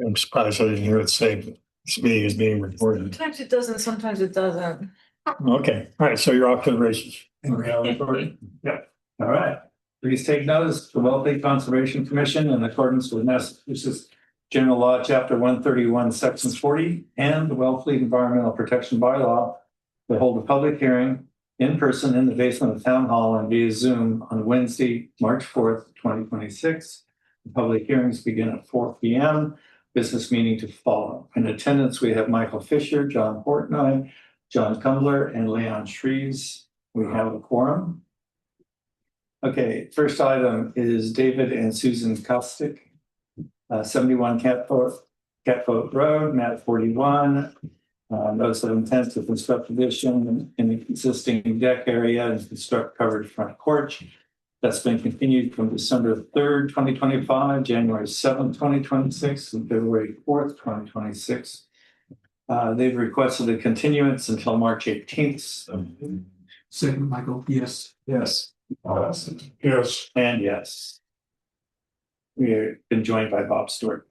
I'm surprised I didn't hear it say this meeting is being recorded. Sometimes it doesn't, sometimes it doesn't. Okay, all right, so you're off to the races. Yeah. All right. Please take notice, the Wellfleet Conservation Commission, in accordance with Massachusetts General Law, Chapter 131, Section 40, and the Wellfleet Environmental Protection Bylaw, to hold a public hearing in person in the basement of Town Hall and via Zoom on Wednesday, March 4th, 2026. The public hearings begin at 4 p.m. Business meeting to follow. In attendance, we have Michael Fisher, John Portnoy, John Kumbler, and Leon Shreves. We have a quorum. Okay, first item is David and Susan Kostick, 71 Catboat Road, map 41. Notice of intent to construct addition in the existing deck area and construct covered front porch. That's been continued from December 3rd, 2025, January 7th, 2026, and February 4th, 2026. They've requested a continuance until March 18th. Second, Michael, yes. Yes. Yes. And yes. We've been joined by Bob Stewart.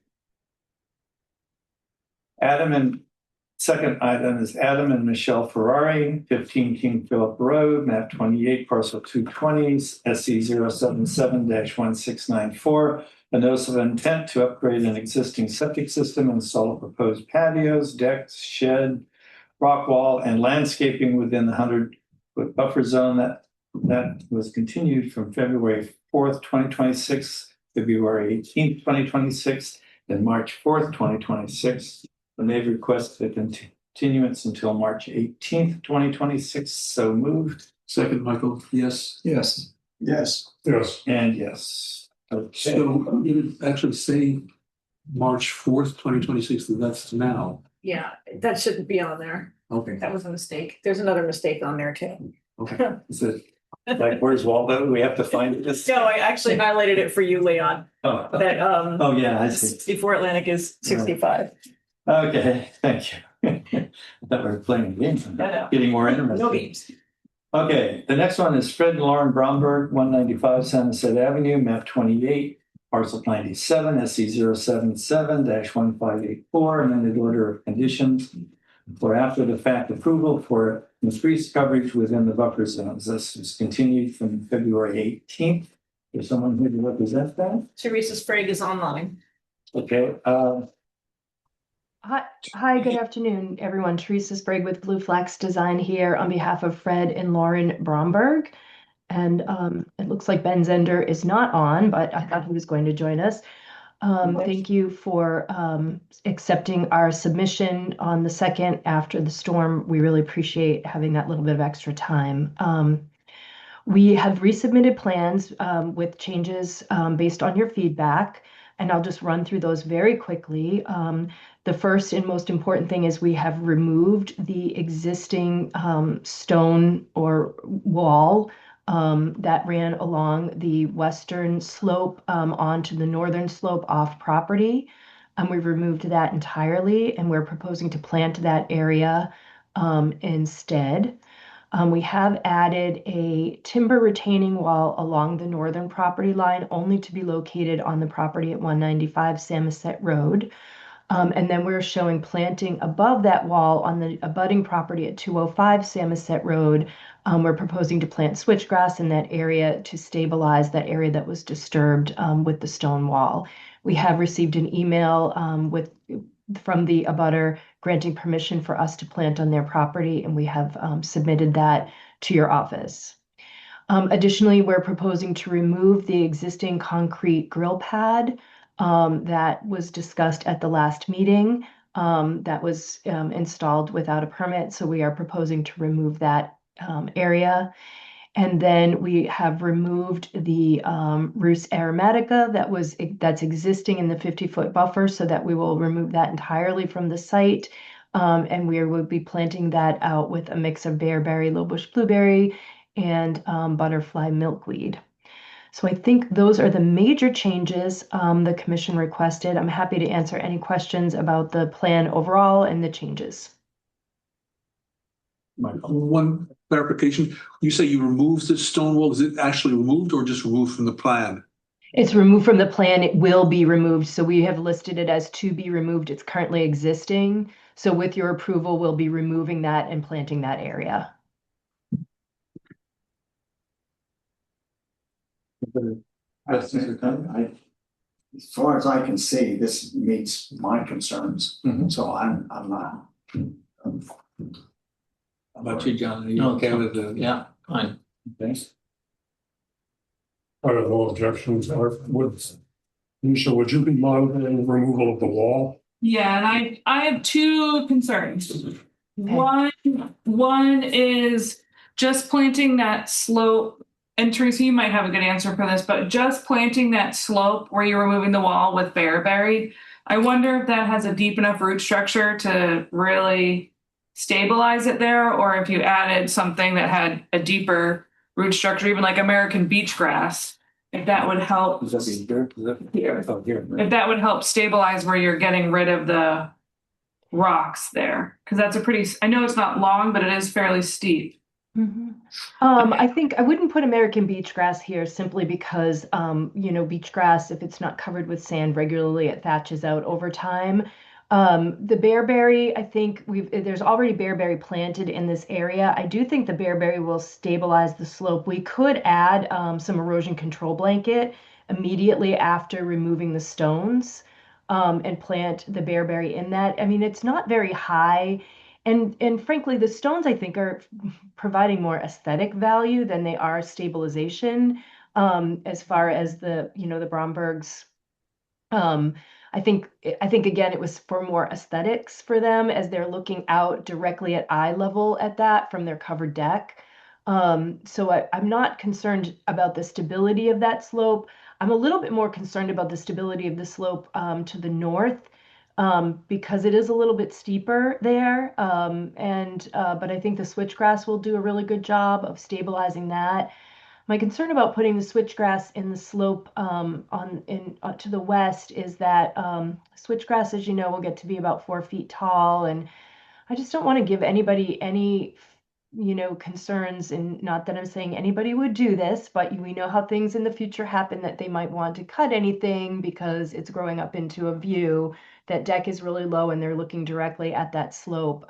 Second item is Adam and Michelle Ferrari, 15 King Philip Road, map 28, parcel 220, SC 077-1694. A notice of intent to upgrade an existing septic system, install proposed patios, decks, shed, rock wall, and landscaping within the 100-foot buffer zone. That was continued from February 4th, 2026, February 18th, 2026, and March 4th, 2026. And they've requested a continuance until March 18th, 2026. So moved. Second, Michael, yes. Yes. Yes. Yes. And yes. Okay. So you would actually say March 4th, 2026, that's now. Yeah, that shouldn't be on there. Okay. That was a mistake. There's another mistake on there too. Okay. Is it like, where's Waldo? We have to find this. No, I actually highlighted it for you, Leon, Oh, that oh yeah, I see. before Atlantic is 65. Okay, thank you. I thought we were playing a game. know. Getting more interested. No games. Okay, the next one is Fred and Lauren Bromberg, 195 Somerset Avenue, map 28, parcel 97, SC 077-1584, amended order of conditions for after the fact approval for increased coverage within the buffer zones. This is continued from February 18th. There's someone here to represent that. Teresa Sprague is online. Okay, Hi, good afternoon, everyone. Teresa Sprague with Blue Flax Design here on behalf of Fred and Lauren Bromberg. And it looks like Ben Zender is not on, but I thought he was going to join us. Thank you for accepting our submission on the 2nd after the storm. We really appreciate having that little bit of extra time. We have resubmitted plans with changes based on your feedback, and I'll just run through those very quickly. The first and most important thing is we have removed the existing stone or wall that ran along the western slope onto the northern slope off property. We've removed that entirely, and we're proposing to plant that area instead. We have added a timber retaining wall along the northern property line, only to be located on the property at 195 Samoset Road. And then we're showing planting above that wall on the abutting property at 205 Samoset Road. We're proposing to plant switchgrass in that area to stabilize that area that was disturbed with the stone wall. We have received an email from the abutter granting permission for us to plant on their property, and we have submitted that to your office. Additionally, we're proposing to remove the existing concrete grill pad that was discussed at the last meeting that was installed without a permit. So we are proposing to remove that area. And then we have removed the Rus aromatica that's existing in the 50-foot buffer, so that we will remove that entirely from the site. And we will be planting that out with a mix of bearberry, low bush blueberry, and butterfly milkweed. So I think those are the major changes the commission requested. I'm happy to answer any questions about the plan overall and the changes. One clarification, you say you removed the stone wall. Is it actually removed or just removed from the plan? It's removed from the plan. It will be removed. So we have listed it as to be removed. It's currently existing. So with your approval, we'll be removing that and planting that area. As far as I can see, this meets my concerns, Mhm. so I'm not. How about you, John? Are you okay with the? Yeah, fine. Thanks. I have no objections. Nisha, would you be monitoring removal of the wall? Yeah, and I have two concerns. One is just planting that slope, and Teresa, you might have a good answer for this, but just planting that slope where you're removing the wall with bearberry. I wonder if that has a deep enough root structure to really stabilize it there, or if you added something that had a deeper root structure, even like American beach grass, if that would help. Is that the dirt? Is that? Here. Oh, here. If that would help stabilize where you're getting rid of the rocks there, because that's a pretty, I know it's not long, but it is fairly steep. I think I wouldn't put American beach grass here simply because, beach grass, if it's not covered with sand regularly, it thatches out over time. The bearberry, I think there's already bearberry planted in this area. I do think the bearberry will stabilize the slope. We could add some erosion control blanket immediately after removing the stones and plant the bearberry in that. I mean, it's not very high. And frankly, the stones I think are providing more aesthetic value than they are stabilization. As far as the Brombergs, I think again it was for more aesthetics for them as they're looking out directly at eye level at that from their covered deck. So I'm not concerned about the stability of that slope. I'm a little bit more concerned about the stability of the slope to the north. Because it is a little bit steeper there. But I think the switchgrass will do a really good job of stabilizing that. My concern about putting the switchgrass in the slope to the west is that switchgrass, as you know, will get to be about 4 feet tall, and I just don't want to give anybody any concerns, and not that I'm saying anybody would do this, but we know how things in the future happen that they might want to cut anything because it's growing up into a view. That deck is really low and they're looking directly at that slope.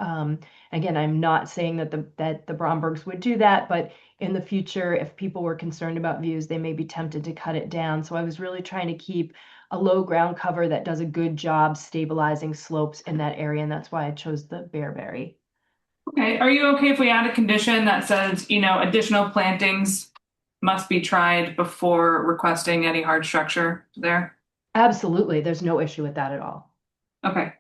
Again, I'm not saying that the Brombergs would do that, but in the future, if people were concerned about views, they may be tempted to cut it down. So I was really trying to keep a low ground cover that does a good job stabilizing slopes in that area, and that's why I chose the bearberry. Okay, are you okay if we add a condition that says, additional plantings must be tried before requesting any hard structure there? Absolutely, there's no issue with that at all. Okay.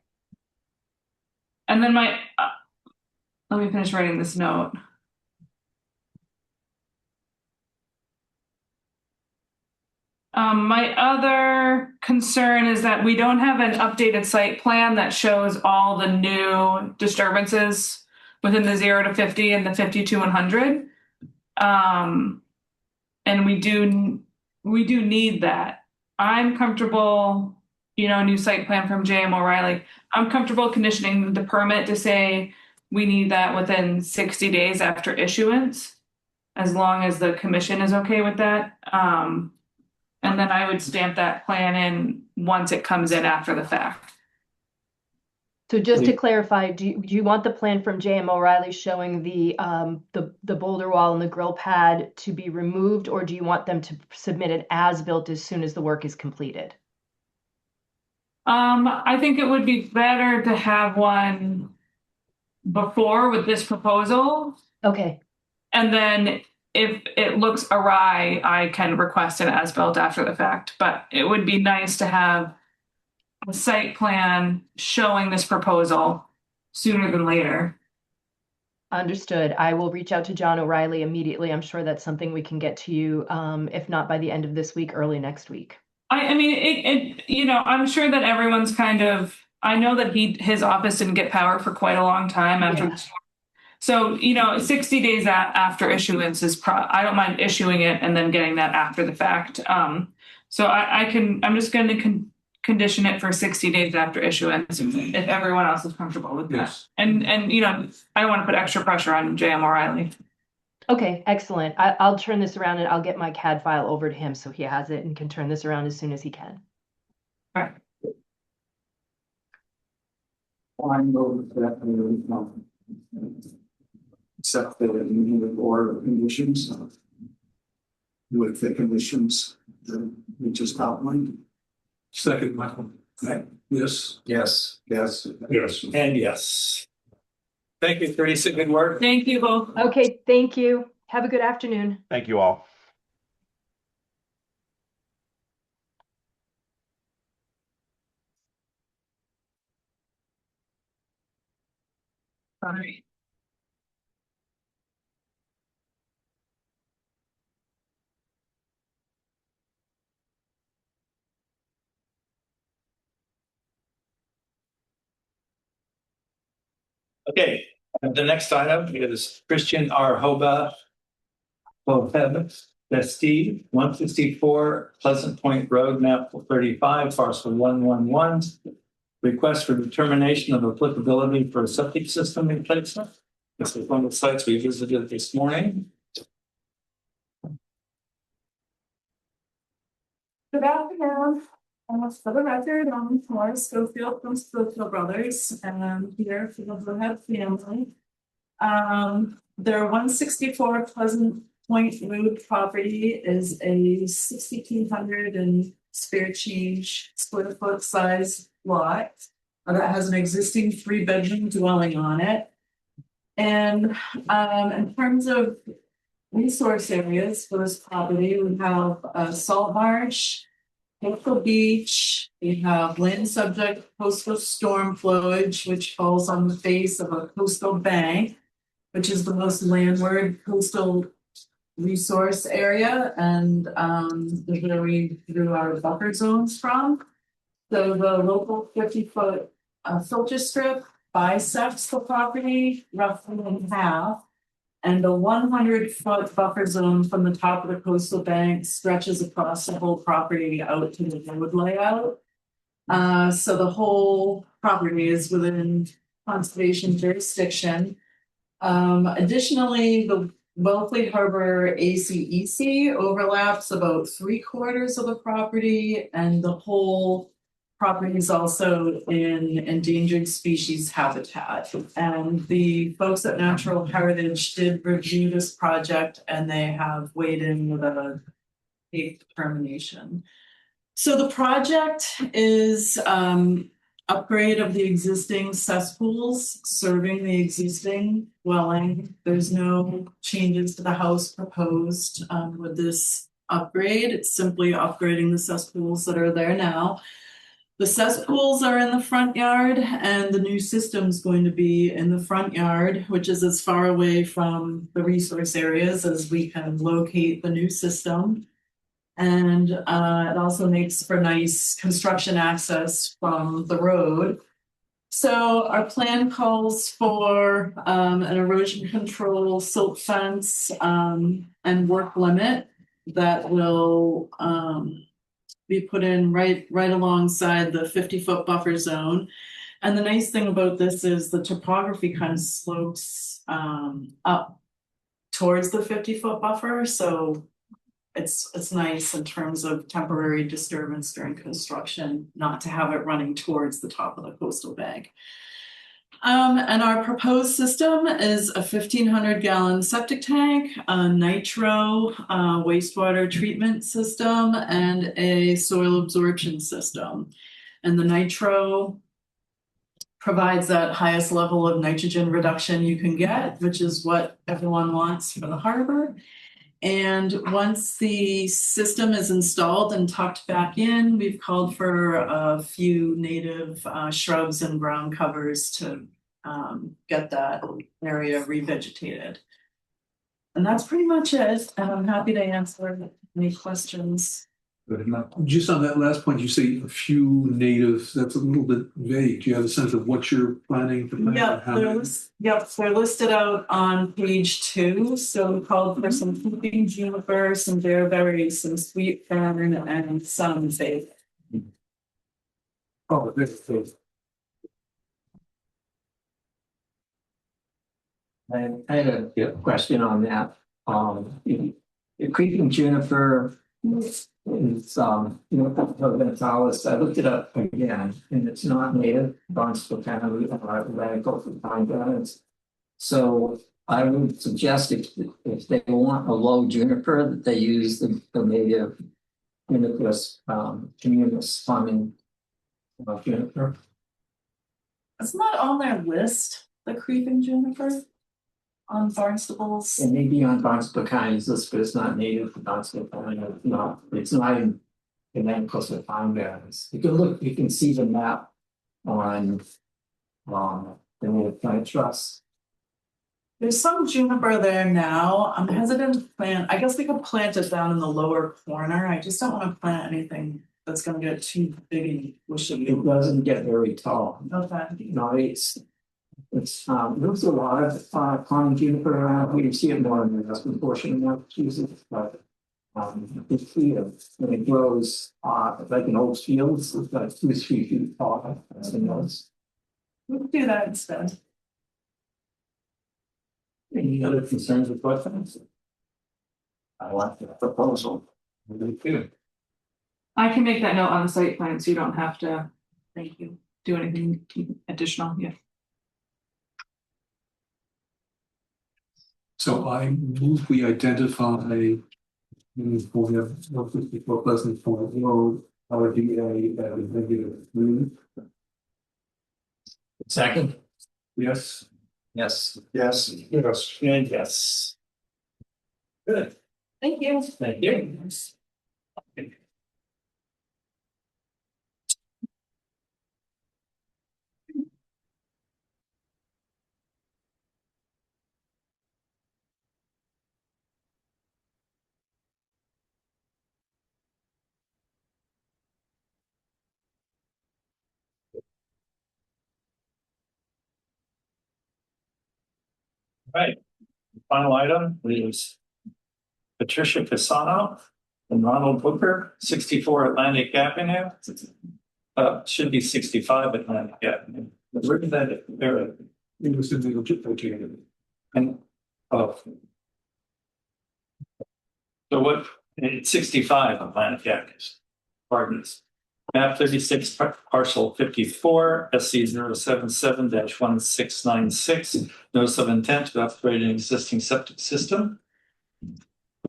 And then let me finish writing this note. My other concern is that we don't have an updated site plan that shows all the new disturbances within the 0 to 50 and the 50 to 100. And we do need that. I'm comfortable, a new site plan from J.M. O'Reilly. I'm comfortable conditioning the permit to say we need that within 60 days after issuance, as long as the commission is okay with that. And then I would stamp that plan in once it comes in after the fact. So just to clarify, do you want the plan from J.M. O'Reilly showing the boulder wall and the grill pad to be removed, or do you want them to submit it as built as soon as the work is completed? I think it would be better to have one before with this proposal. Okay. And then if it looks awry, I can request an as-built after the fact. But it would be nice to have a site plan showing this proposal sooner than later. Understood. I will reach out to John O'Reilly immediately. I'm sure that's something we can get to you, if not by the end of this week, early next week. I mean, I'm sure that everyone's I know that his office didn't get power for quite a long time after. Yeah. So, 60 days after issuance is I don't mind issuing it and then getting that after the fact. So I'm just going to condition it for 60 days after issuance if everyone else is comfortable with that. Yes. And I don't want to put extra pressure on J.M. O'Reilly. Okay, excellent. I'll turn this around and I'll get my CAD file over to him so he has it and can turn this around as soon as he can. I move that accept the new order of conditions with the conditions that we just outlined. Second, Michael. Right. Yes. Yes. Yes. Yes. And yes. Thank you, Teresa. Good work. Thank you both. Okay, thank you. Have a good afternoon. Thank you all. Sorry. Okay, the next item is Christian R. Hoba. Steve, 154 Pleasant Point Road, map 35, parcel 111. Request for determination of applicability for a septic system replacement. This is one of the sites we visited this morning. Good afternoon. For the record, I'm Laura Schofield from Schofield Brothers, and I'm here for the Blue family. Their 164 Pleasant Point Road property is a 6,200 and spare change square foot size lot that has an existing 3-bedroom dwelling on it. And in terms of resource areas for this property, we have a salt marsh, coastal beach, we have land subject coastal storm flowage, which falls on the face of a coastal bank, which is the most landward coastal resource area, and where we drew our buffer zones from. So the local 50-foot filter strip bisects the property roughly in half. And the 100-foot buffer zone from the top of the coastal bank stretches across the whole property out to the road layout. So the whole property is within conservation jurisdiction. Additionally, the Wellfleet Harbor ACEC overlaps about 3/4 of the property, and the whole property is also in endangered species habitat. And the folks at Natural Heritage did review this project, and they have weighed in with a determination. So the project is upgrade of the existing cesspools serving the existing dwelling. There's no changes to the house proposed with this upgrade. It's simply upgrading the cesspools that are there now. The cesspools are in the front yard, and the new system's going to be in the front yard, which is as far away from the resource areas as we can locate the new system. And it also makes for nice construction access from the road. So our plan calls for an erosion control silt fence and work limit that will be put in right alongside the 50-foot buffer zone. And the nice thing about this is the topography kind of slopes up towards the 50-foot buffer. So it's nice in terms of temporary disturbance during construction, not to have it running towards the top of the coastal bank. And our proposed system is a 1,500-gallon septic tank, a nitro wastewater treatment system, and a soil absorption system. And the nitro provides that highest level of nitrogen reduction you can get, which is what everyone wants for the harbor. And once the system is installed and tucked back in, we've called for a few native shrubs and ground covers to get that area revegetated. And that's pretty much it. And I'm happy to answer any questions. Good enough. Just on that last point, you say a few natives, that's a little bit vague. Do you have a sense of what you're planning to plant? They're listed out on page 2. So we called for some whooping juniper, some bearberry, some sweet fern, and some fake. Oh, this is. I had a question on that. The creeping juniper is, Ventalis. I looked it up again, and it's not native, Barnstable County, radical for pine barrens. So I would suggest if they want a low juniper, that they use the native Juniperus, communis farming juniper. It's not on their list, the creeping juniper on Barnstable's. It may be on Barnstable County's list, but it's not native to Barnstable County. It's not in close to pine barrens. You can look, you can see the map on the native plant trust. There's some juniper there now. I'm hesitant to plant. I guess we could plant it down in the lower corner. I just don't want to plant anything that's gonna get too big and bushy. It doesn't get very tall. Okay. There's a lot of common juniper around. We see it more in the western portion of Massachusetts, but it's when it grows like in old fields, it's like 2 or 3 feet tall. That's the most. We could do that instead. Any other concerns or questions? I like the proposal. I can make that note on the site plan, so you don't have to Thank you. do anything additional, yeah. So I move we identify we have 154 Pleasant Point Road, our DA as -3. Second? Yes. Yes. Yes. Yes. And yes. Good. Thank you. Thank you. Right, final item is Patricia Pisano and Ronald Booker, 64 Atlantic Avenue. Should be 65 Atlantic Avenue. Where did that appear? It was in the legit. And so what? It's 65 Atlantic Avenue. Pardon us. Map 36, parcel 54, SC 077-1696. Notice of intent to upgrade an existing septic system.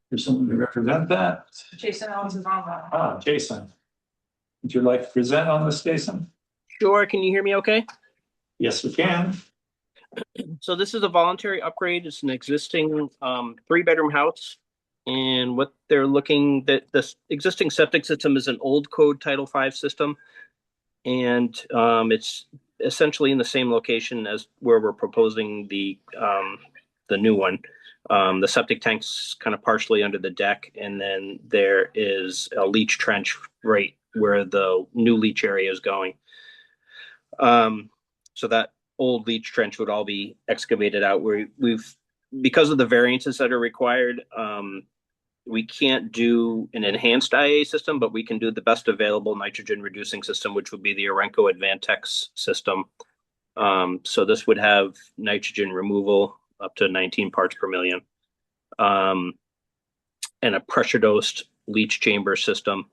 There's someone to represent that. Jason Owens is on that. Jason. Would you like to present on this, Jason? Sure. Can you hear me okay? Yes, we can. So this is a voluntary upgrade. It's an existing 3-bedroom house. And what they're looking that this existing septic system is an old code Title V system. And it's essentially in the same location as where we're proposing the new one. The septic tank's kind of partially under the deck, and then there is a leach trench right where the new leach area is going. So that old leach trench would all be excavated out. We've because of the variances that are required, we can't do an enhanced IA system, but we can do the best available nitrogen reducing system, which would be the Orenco Advantex system. So this would have nitrogen removal up to 19 parts per million, and a pressure dosed leach chamber system.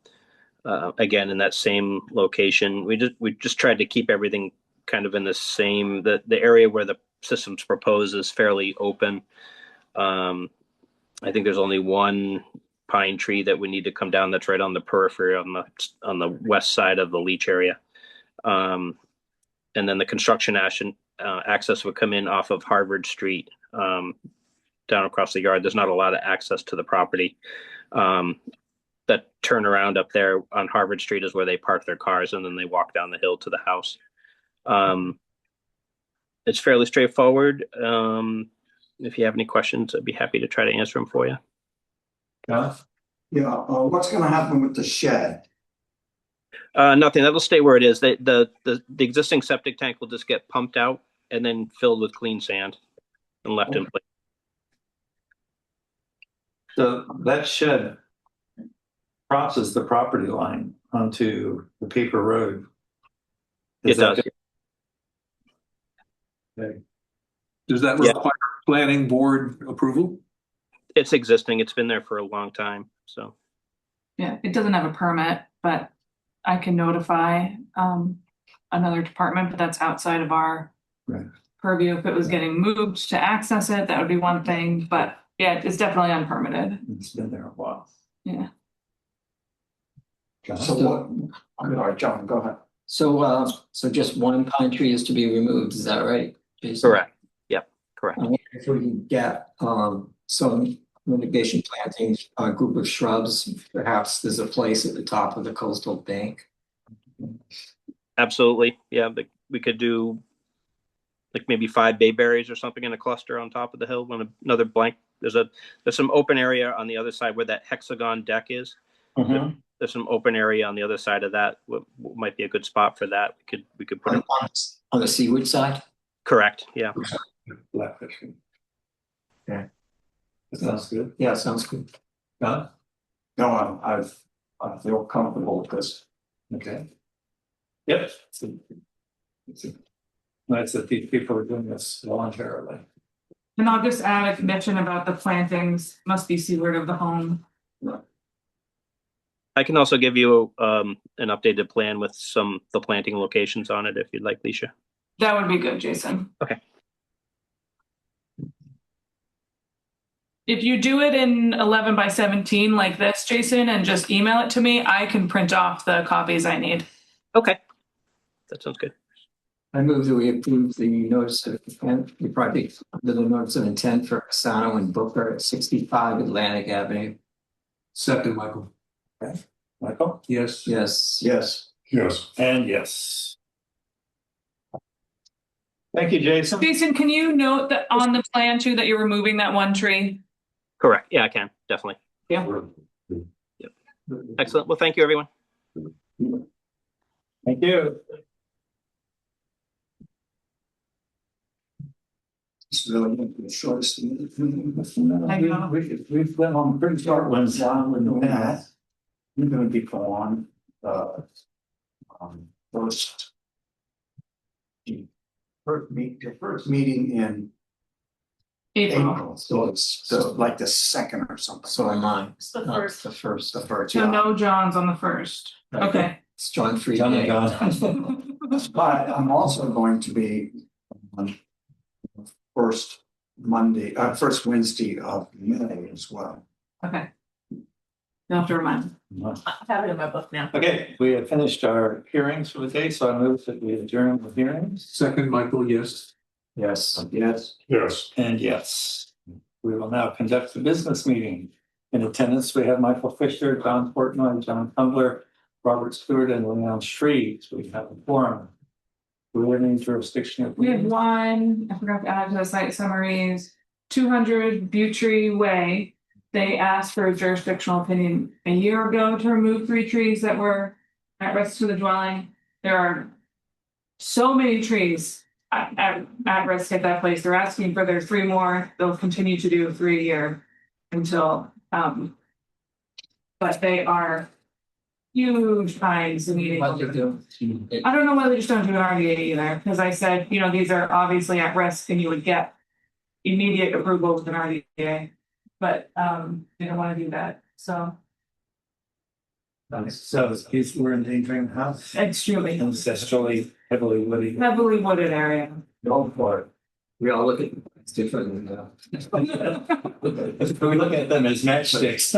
Again, in that same location, we just tried to keep everything kind of in the same. The area where the system's proposed is fairly open. I think there's only one pine tree that we need to come down that's right on the periphery on the west side of the leach area. And then the construction access would come in off of Harvard Street down across the yard. There's not a lot of access to the property. That turnaround up there on Harvard Street is where they park their cars, and then they walk down the hill to the house. It's fairly straightforward. If you have any questions, I'd be happy to try to answer them for you. Yeah. Yeah, what's gonna happen with the shed? Nothing. That'll stay where it is. The existing septic tank will just get pumped out and then filled with clean sand and left in place. So that shed crosses the property line onto the paper road. It does. Okay. Does that Yeah. require planning board approval? It's existing. It's been there for a long time. So Yeah, it doesn't have a permit, but I can notify another department, but that's outside of our Right. purview. If it was getting moved to access it, that would be one thing, but yeah, it's definitely unpermitted. It's been there a while. Yeah. John? So what, I'm sorry, John, go ahead. So just one pine tree is to be removed, is that right, Jason? correct. Yep, correct. I wonder if we can get some mitigation plantings, a group of shrubs, perhaps there's a place at the top of the coastal bank. Absolutely. Yeah, but we could do like maybe 5 bayberries or something in a cluster on top of the hill. When another blank, there's some open area on the other side where that hexagon deck is. Mhm. There's some open area on the other side of that. What might be a good spot for that? We could put it. On the seaward side? Correct. Yeah. Blackfish. Yeah. That sounds good. Yeah, sounds good. John? No, I feel comfortable with this. Okay. Yep. Nice that these people are doing this voluntarily. And I'll just add a condition about the plantings must be seaward of the home. I can also give you an updated plan with the planting locations on it if you'd like, Leisha. That would be good, Jason. Okay. If you do it in 11 by 17 like this, Jason, and just email it to me, I can print off the copies I need. Okay. That sounds good. I move that we approve the notice of intent, the project under the notice of intent for Casano and Booker at 65 Atlantic Avenue. Second, Michael. Michael? Yes. Yes. Yes. Yes. And yes. Thank you, Jason. Jason, can you note that on the plan too that you're removing that one tree? Correct. Yeah, I can. Definitely. Yeah. Yep. Excellent. Well, thank you, everyone. Thank you. It's really the shortest. I know. We've been on pretty short ones. Yeah. We're gonna be on first. The first meeting in April, so it's like the second or something. So am I. It's the Not first. The first. The first, So yeah. no John's on the first. Okay. It's John Free John and Day. John. But I'm also going to be on first Wednesday of May as well. Okay. You'll have to remind me. I have it in my book now. Okay, we have finished our hearings for the day, so I move that we adjourn the hearings. Second, Michael, yes. Yes. Yes. Yes. And yes, we will now conduct the business meeting. In attendance, we have Michael Fisher, Don Portnoy, John Tumbler, Robert Stewart, and Leon Street. We have a forum. Do we have any jurisdiction? We have one, I forgot to add to the site summaries, 200 Buttrey Way. They asked for a jurisdictional opinion a year ago to remove 3 trees that were at risk to the dwelling. There are so many trees at risk at that place. They're asking for their 3 more. They'll continue to do 3 a year until, but they are huge pines and needing. What to do? I don't know why they just don't do an RDA either, because I said, you know, these are obviously at risk and you would get immediate approval with an RDA. But they don't want to do that. So So we're endangering the house. extremely Ancestrally heavily woody. heavily wooded area. Go for it. We all look at it's different than We look at them as matchsticks.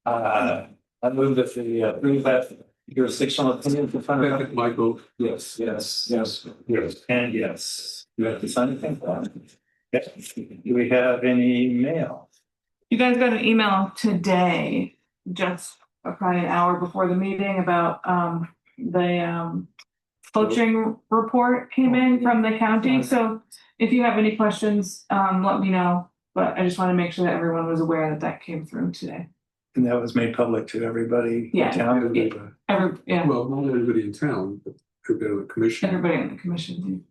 I move that the approve that jurisdictional opinion for front of. Second, Michael. Yes, yes, Yes. Yes. and yes. You have to sign anything for that? Yes. Do we have any mail? You guys got an email today, just probably an hour before the meeting about the poaching report came in from the county. So if you have any questions, let me know. But I just want to make sure that everyone was aware that that came through today. And that was made public to everybody in Yeah. town? Yeah, Well, not everybody in town, but everybody on the commission. everybody on the commission.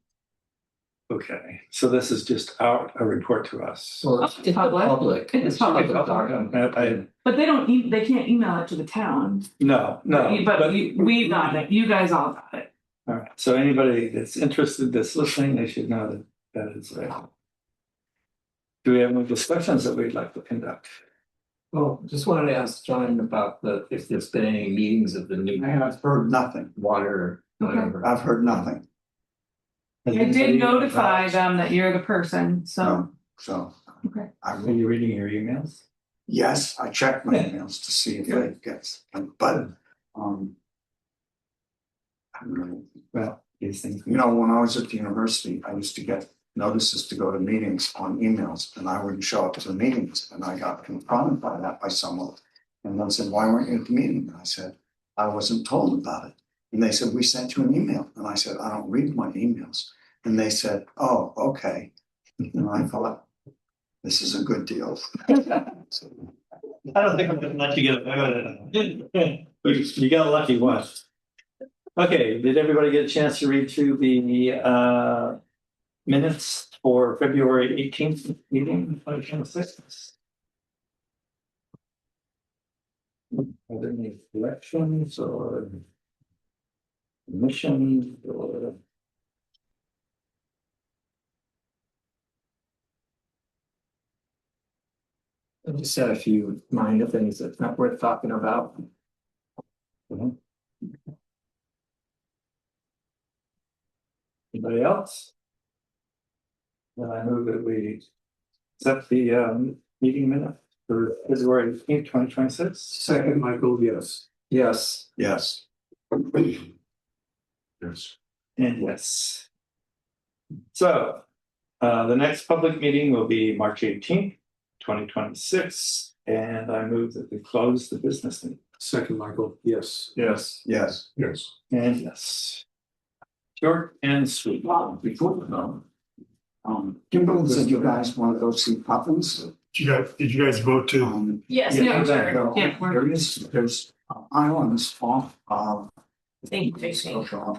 Okay, so this is just a report to us. Well, it's Public. public. It's public. But they don't. They can't email it to the town. No, But we got it. You guys all got it. All right, so anybody that's interested, that's listening, they should know that that is Do we have any discussions that we'd like to conduct? Well, just wanted to ask John about if there's been any meetings of the new I have heard nothing. water, whatever. I've heard nothing. Has I anybody did notify about- them that you're the person, so. So Okay. I Are will, you reading your emails? yes, I checked my emails to see if it gets, but, I don't know. Well, these things. You know, when I was at the university, I used to get notices to go to meetings on emails, and I wouldn't show up to the meetings, and I got confronted by that by someone. And they said, "Why weren't you at the meeting?" And I said, "I wasn't told about it." And they said, "We sent you an email." And I said, "I don't read my emails." And they said, "Oh, okay." And I thought, this is a good deal. I don't think I'm gonna let you get You got a lucky one. Okay, did everybody get a chance to read through the minutes for February 18th meeting, 2026? Are there any corrections or omissions or? I just had a few minor things that's not worth talking about. Anybody else? Then I move that we accept the meeting minute for February 18th, 2026. Second, Michael, yes. Yes, Yes. Yes. And yes. So, the next public meeting will be March 18th, 2026, and I move that we close the business meeting. Second, Michael, yes. yes. Yes. Yes. And yes. Short and sweet. Before we go, Kimberly said you guys want to go see Puffins. Did you guys vote to? Yes, Yeah, no, sure. sure. Yeah, we're, There's islands off of. thank you, Jason. Social